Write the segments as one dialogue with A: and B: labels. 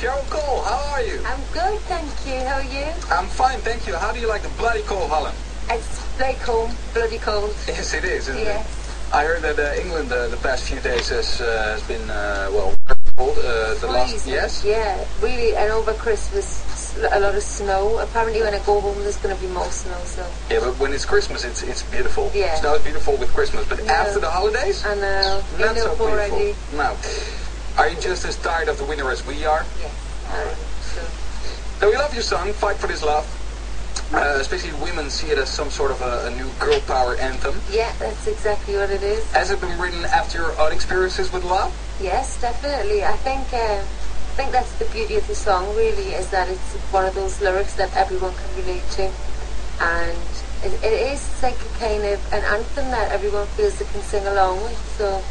A: Cheryl Cole, how are you?
B: I'm good, thank you. How are you?
A: I'm fine, thank you. How do you like the bloody cold Holland?
B: It's very cold, bloody cold.
A: Yes, it is, isn't
B: Yes.
A: it? I heard that England the past few days has been, well, cold. The last, yes?
B: Yeah, really, and over Christmas, a lot of snow. Apparently when I go home, there's going to be more snow, so...
A: Yeah, but when it's Christmas, it's beautiful.
B: Yeah.
A: Snow is beautiful with Christmas, but after the holidays?
B: I know.
A: Not so beautiful.
B: Already.
A: No. Are you just as tired of the winter as we are?
B: Yes, sure.
A: So we love your song, Fight for This Love. Especially women see it as some sort of a new girl power anthem.
B: Yeah, that's exactly what it is.
A: Has it been written after your own experiences with love?
B: Yes, definitely. I think that's the beauty of the song, really, is that it's one of those lyrics that everyone can relate to. And it is like a kind of an anthem that everyone feels they can sing along with. So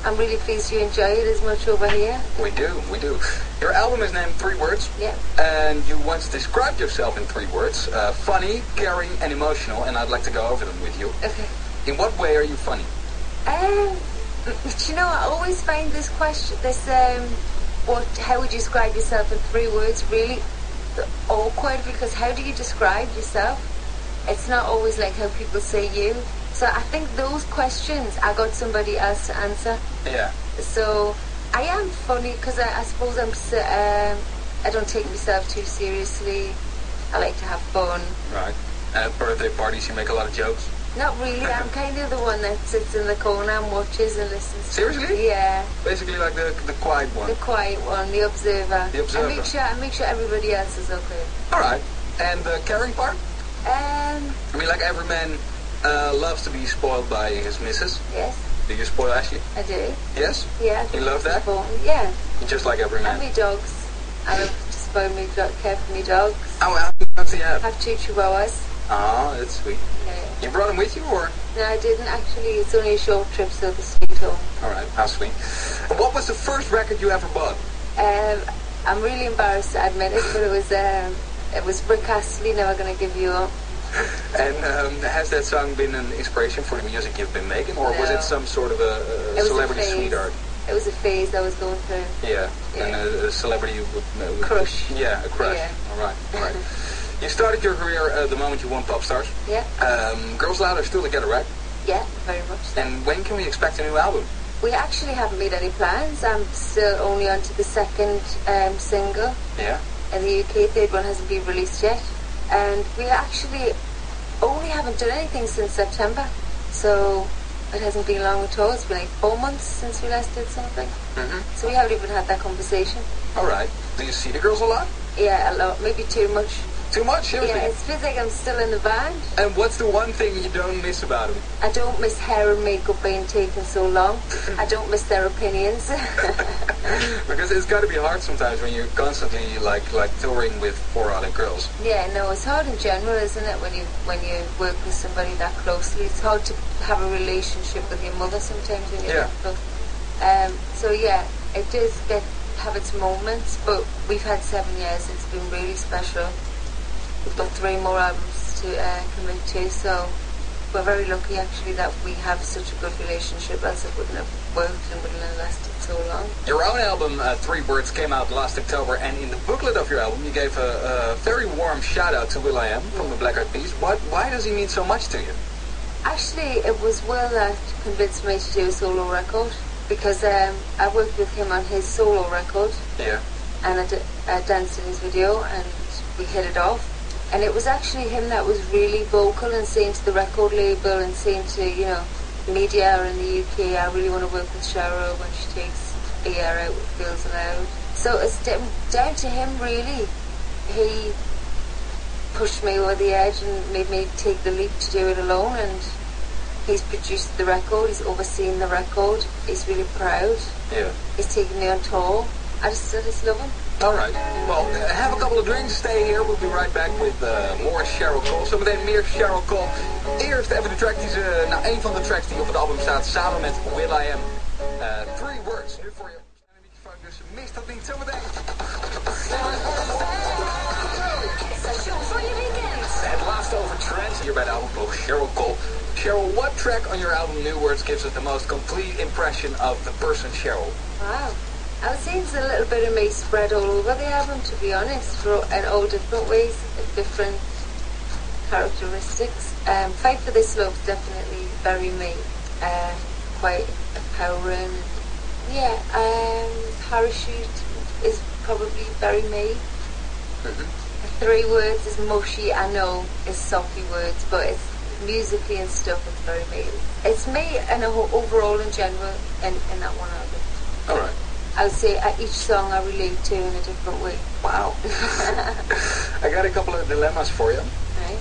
B: I'm really pleased you enjoy it as much over here.
A: We do. Your album is named 3 words.
B: Yeah.
A: And you once described yourself in 3 words. Funny, caring, and emotional. And I'd like to go over them with you.
B: Okay.
A: In what way are you funny?
B: You know, I always find this question, how would you describe yourself in 3 words, really awkward, because how do you describe yourself? It's not always like how people say you. So I think those questions, I got somebody else to answer.
A: Yeah.
B: So I am funny because I suppose I don't take myself too seriously. I like to have fun.
A: Right. At birthday parties, you make a lot of jokes?
B: Not really. I'm kind of the one that sits in the corner and watches and listens.
A: Seriously?
B: Yeah.
A: Basically like the quiet one.
B: The quiet one, the observer.
A: The observer.
B: I make sure everybody else is okay.
A: All right. And the caring part?
B: I
A: mean, like every man loves to be spoiled by his missus.
B: Yes.
A: Do you spoil Ashley?
B: I do.
A: Yes?
B: Yeah.
A: You love that?
B: Yeah.
A: Just like every man.
B: And me dogs. I love to spoil me, care for me dogs.
A: Oh, well, how do you have?
B: I have 2 chihuahuas.
A: Oh, that's sweet.
B: Yeah.
A: You brought them with you, or?
B: No, I didn't actually. It's only a short trip, so the sweet home.
A: All right, how sweet. What was the first record you ever bought?
B: I'm really embarrassed to admit it, but it was Rick Astley, Never Gonna Give You Up.
A: And has that song been an inspiration for the music you've been making, or was it some sort of a celebrity sweetheart?
B: It was a phase I was going through.
A: Yeah. And a celebrity
B: crush.
A: Yeah, a crush.
B: Yeah.
A: All right. You started your career the moment you won Pop Stars.
B: Yeah.
A: Girls Aloud are still together, right?
B: Yeah, very much so.
A: And when can we expect a new album?
B: We actually haven't made any plans. I'm still only on to the 2nd single.
A: Yeah.
B: In the UK, 3rd one hasn't been released yet. And we actually only haven't done anything since September. So it hasn't been long at all. It's been like 4 months since we last did something.
A: Mm-hmm.
B: So we haven't even had that conversation.
A: All right. Do you see the girls a lot?
B: Yeah, a lot. Maybe too much.
A: Too much? Seriously?
B: Yeah, it feels like I'm still in the band.
A: And what's the one thing you don't miss about them?
B: I don't miss hair and makeup being taken so long. I don't miss their opinions.
A: Because it's got to be hard sometimes when you're constantly like touring with 4 other girls.
B: Yeah, no, it's hard in general, isn't it? When you work with somebody that closely, it's hard to have a relationship with your mother sometimes when you're that close. So yeah, it does have its moments, but we've had 7 years. It's been really special. We've got 3 more albums to commit to, so we're very lucky actually that we have such a good relationship, else it wouldn't have worked and wouldn't have lasted so long.
A: Your own album, 3 Words, came out last October, and in the booklet of your album you gave a very warm shout out to will.i.am from the Black Eyed Peas. Why does he mean so much to you?
B: Actually, it was Will that convinced me to do a solo record, because I worked with him on his solo record.
A: Yeah.
B: And I danced in his video and we hit it off. And it was actually him that was really vocal and saying to the record label and saying to, media in the UK, I really want to work with Cheryl when she takes a year out with Girls Aloud. So it's down to him, really. He pushed me over the edge and made me take the leap to do it alone, and he's produced the record, he's overseen the record, he's really proud.
A: Yeah.
B: He's taken me on tour. I just love him.
A: All right. Well, have a couple of drinks, stay here. We'll be right back with more Cheryl Cole. Zometeen meer Cheryl Cole. Eerst even de track die een van de tracks die op het album staat, samen met will.i.am. 3 Words. Nu voor je een beetje fout, dus mis dat niet zometeen.
C: Station voor je weekend.
A: Het laatste over trends hier bij de albumblog Cheryl Cole. Cheryl, what track on your album New Words gives us the most complete impression of the person Cheryl?
B: Wow. I would say there's a little bit of me spread all over the album, to be honest, in all different ways, different characteristics. Fight for This Love's definitely very me, quite empowering. Yeah, Parachute is probably very me.
A: Mm-hmm.
B: 3 words is mushy, I know, is soppy words, but it's musically and stuff, it's very me. It's me and overall in general in that one album.
A: All right.
B: I would say each song I relate to in a different way.
A: Wow. I got a couple of dilemmas for you.
B: Right?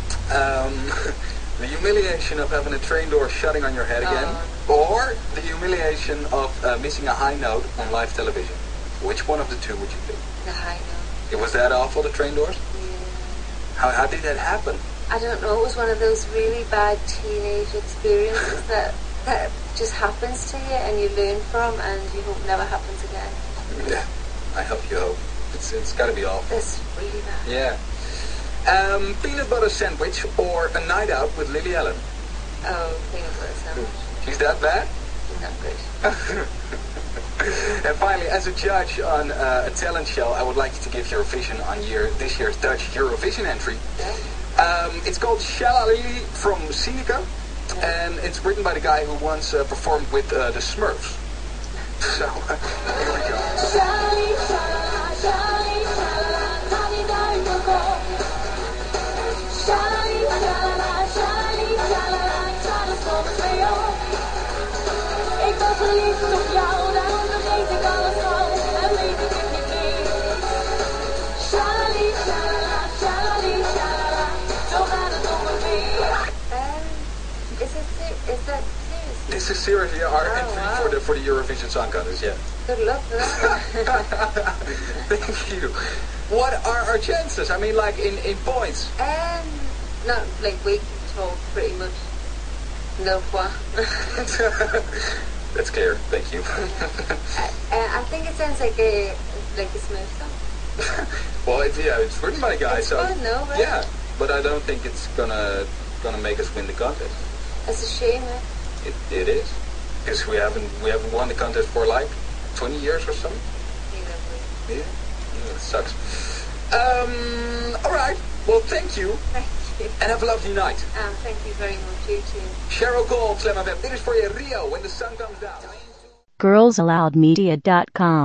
A: The humiliation of having a train door shutting on your head again, or the humiliation of missing a high note on live television. Which one of the two would you pick?
B: The high note.
A: It was that awful, the train doors?
B: Yeah.
A: How did that happen?
B: I don't know, it was one of those really bad teenage experiences that just happens to you and you learn from and you hope never happens again.
A: Yeah, I hope you hope. It's got to be awful.
B: It's really bad.
A: Yeah. Peanut butter sandwich or a night out with Lily Allen?
B: Oh, peanut butter sandwich.
A: She's that bad?
B: Not good.
A: And finally, as a judge on a talent show, I would like you to give your vision on this year's Dutch Eurovision entry.
B: Yeah.
A: It's called Shalalili from Sinica, and it's written by the guy who once performed with the Smurfs. So, here we go.
C: Shali, shalala, shali, shalala, tali darnuko. Shali, shalala, tali soms bij jou. Ik ben verliefd op jou, daarom vergeet ik alles al en weet ik het niet meer. Shali, shalala, zo gaat het ongeveer.
B: Is that serious?
A: This is seriously our entry for the Eurovision Song Contest, yeah.
B: Good luck for that.
A: Thank you. What are our chances? I mean, like in points.
B: Not like we can talk pretty much. No point.
A: That's clear. Thank you.
B: I think it sounds like a Smith song.
A: Well, it's written by a guy,
B: It's
A: so
B: fun, though, right?
A: yeah. But I don't think it's gonna make us win the contest.
B: It's a shame, eh?
A: It is, because we haven't won the contest for like 20 years or something. Yeah, that sucks. All right. Well, thank you.
B: Thank you.
A: And have a lovely night.
B: Thank you very much, you too.
A: Cheryl Cole, Slam FM. Dit is voor je Rio when the sun comes down.
D: girlsaloudmedia.com